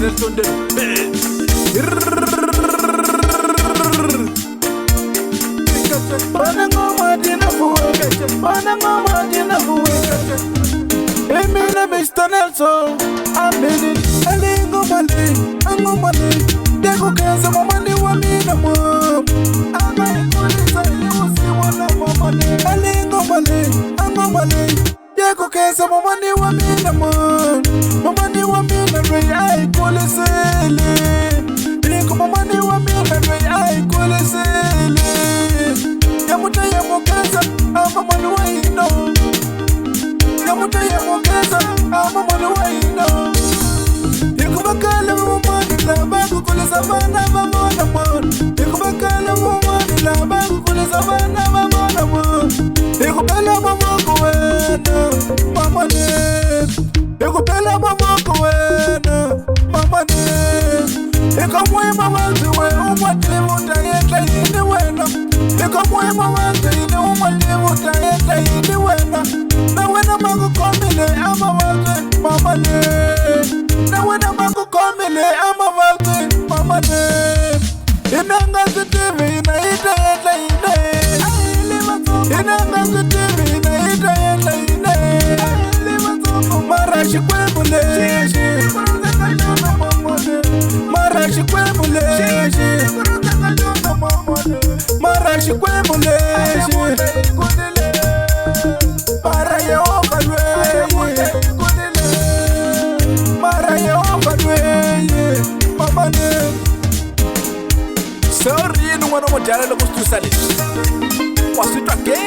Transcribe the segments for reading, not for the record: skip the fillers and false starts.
Nelson the Mr. Nelson, I made it. I ain't go money, I'm no money. They go get some money, one in a month. I'm not going to say you see one of my money. I ain't go money, I'm no money. They go get some money, one in a month. My money, one in a ray, I call it silly. They go my money, one in a ray, I call it silly. Yamuta Yamukasa, I'm a money, why you know. Yamuta Yamukasa, I'm a money, why you know. Yakubakala mumani la bagu kule savana mamona mon. Yakubakala mumani la bagu kule savana mamona mon. Yakubala mamoko wena mamane. Yakubala mamoko wena mamane. Yakamwe mamanzi we umwatile mutayeta yini wena. Yakamwe mamanzi yini umwatile mutayeta yini wena. Na wena magu komile ama waze mamane. Na wena magu komile ama waze mamane. Inanga zitivi inaita yeta ine. Inanga zitivi inaita yeta ine. Marashi kwebule Marashi kwebule Marashi kwebule Para Yehova lwe Para Yehova lwe Mamane Sorry no mwana mojala lo kustusali Wasitwa ke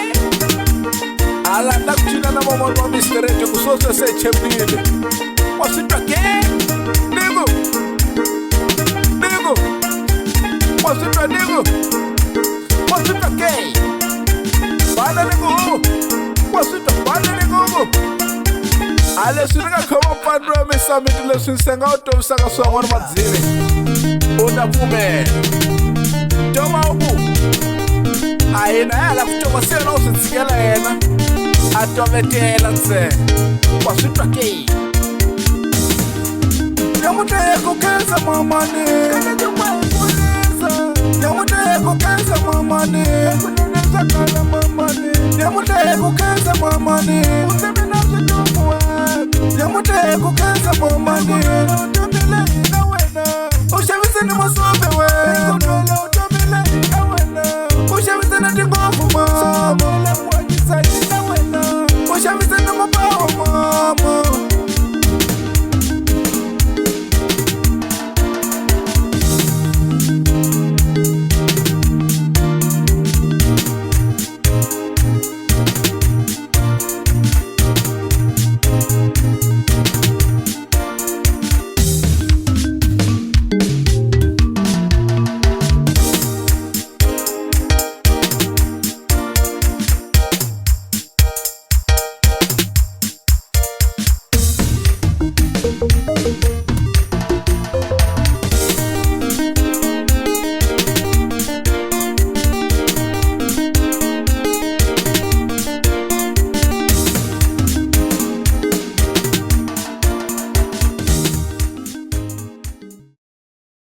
Alanda kuchina na mama wa Mr. Rejo kusosa se chembile Wasitwa ke Nigo Nigo Wasitwa nigo Wasitwa ke Bana nigo Wasitwa bana nigo Ale suninga kama pandro mesamiti le sunsenga auto usanga swangwa na madzire Onda pume Toma ubu Aina yala kuchoma sena usitikela yena Atovetela tse Wasitwa kei Yamuta kukenza mamane Yamuta kukenza mamane Kuneneza mamane Yamuta kukenza mamane Usemena zidumu Yamuta kukenza mamane Utembele ina wena Ushavise ni maso